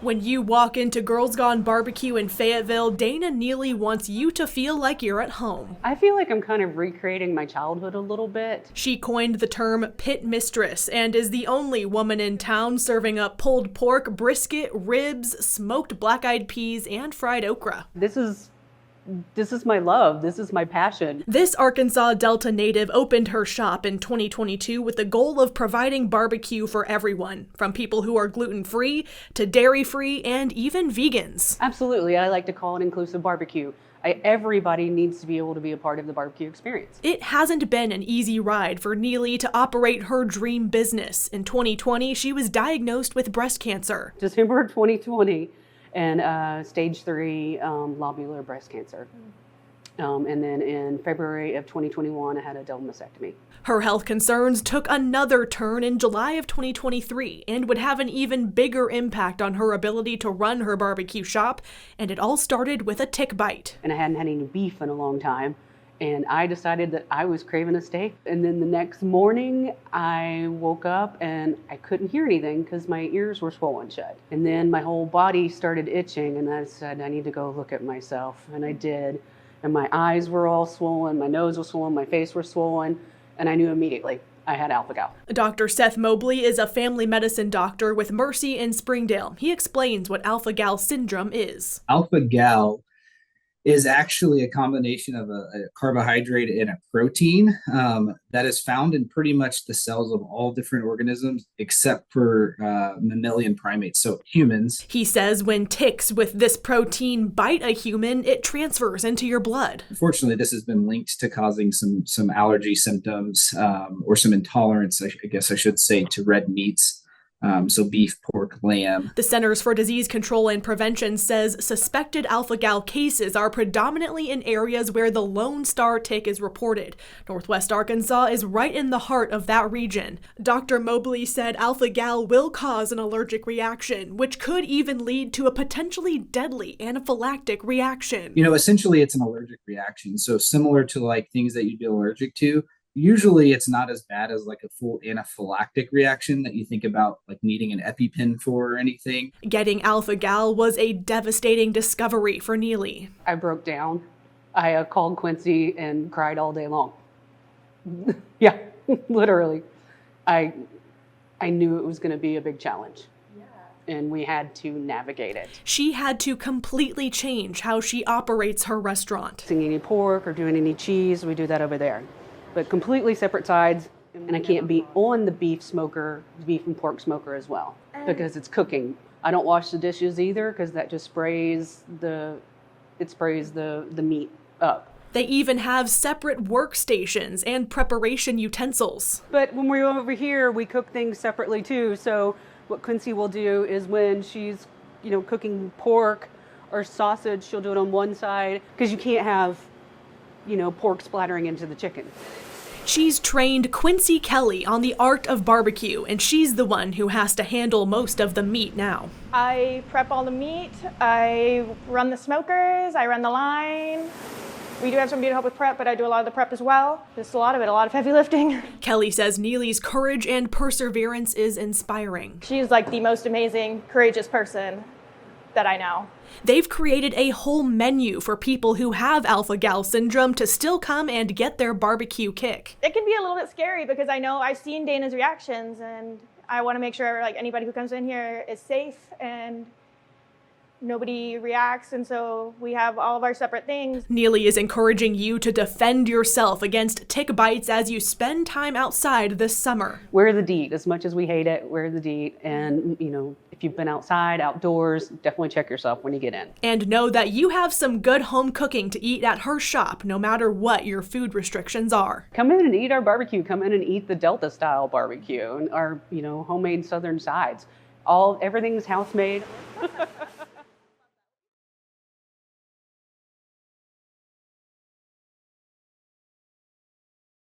When you walk into Girls Gone Barbecue in Fayetteville, Dana Neely wants you to feel like you're at home. I feel like I'm kind of recreating my childhood a little bit. She coined the term pit mistress and is the only woman in town serving up pulled pork, brisket, ribs, smoked black-eyed peas, and fried okra. This is my love. This is my passion. This Arkansas Delta native opened her shop in 2022 with the goal of providing barbecue for everyone, from people who are gluten-free to dairy-free and even vegans. Absolutely. I like to call it inclusive barbecue. Everybody needs to be able to be a part of the barbecue experience. It hasn't been an easy ride for Neely to operate her dream business. In 2020, she was diagnosed with breast cancer. December 2020. And stage 3 lobular breast cancer. And then in February of 2021, I had a double mastectomy. Her health concerns took another turn in July of 2023 and would have an even bigger impact on her ability to run her barbecue shop. And it all started with a tick bite. And I hadn't had any beef in a long time. And I decided that I was craving a steak. And then the next morning, I woke up and I couldn't hear anything because my ears were swollen shut. And then my whole body started itching, and I said, I need to go look at myself. And I did. And my eyes were all swollen, my nose was swollen, my face was swollen, and I knew immediately I had alpha-gal. Dr. Seth Mobley is a family medicine doctor with Mercy in Springdale. He explains what alpha-gal syndrome is. Alpha-gal is actually a combination of a carbohydrate and a protein that is found in pretty much the cells of all different organisms except for mammalian primates, so humans. He says when ticks with this protein bite a human, it transfers into your blood. Unfortunately, this has been linked to causing some allergy symptoms or some intolerance, I guess I should say, to red meats. So beef, pork, lamb. The Centers for Disease Control and Prevention says suspected alpha-gal cases are predominantly in areas where the Lone Star tick is reported. Northwest Arkansas is right in the heart of that region. Dr. Mobley said alpha-gal will cause an allergic reaction, which could even lead to a potentially deadly anaphylactic reaction. You know, essentially it's an allergic reaction. So similar to like things that you'd be allergic to. Usually it's not as bad as like a full anaphylactic reaction that you think about like needing an EpiPen for or anything. Getting alpha-gal was a devastating discovery for Neely. I broke down. I called Quincy and cried all day long. Yeah, literally. I knew it was going to be a big challenge. And we had to navigate it. She had to completely change how she operates her restaurant. Doing any pork or doing any cheese, we do that over there. But completely separate sides, and I can't be on the beef and pork smoker as well, because it's cooking. I don't wash the dishes either, because that just sprays the meat up. They even have separate workstations and preparation utensils. But when we're over here, we cook things separately too. So what Quincy will do is when she's, cooking pork or sausage, she'll do it on one side, because you can't have pork splattering into the chicken. She's trained Quincy Kelly on the art of barbecue, and she's the one who has to handle most of the meat now. I prep all the meat, I run the smokers, I run the line. We do have somebody to help with prep, but I do a lot of the prep as well. Just a lot of it, a lot of heavy lifting. Kelly says Neely's courage and perseverance is inspiring. She's like the most amazing, courageous person that I know. They've created a whole menu for people who have alpha-gal syndrome to still come and get their barbecue kick. It can be a little bit scary because I know I've seen Dana's reactions, and I want to make sure like anybody who comes in here is safe and nobody reacts, and so we have all of our separate things. Neely is encouraging you to defend yourself against tick bites as you spend time outside this summer. Wear the DEET. As much as we hate it, wear the DEET. And, if you've been outside, outdoors, definitely check yourself when you get in. And know that you have some good home cooking to eat at her shop, no matter what your food restrictions are. Come in and eat our barbecue. Come in and eat the Delta-style barbecue and our, homemade southern sides. Everything's house-made.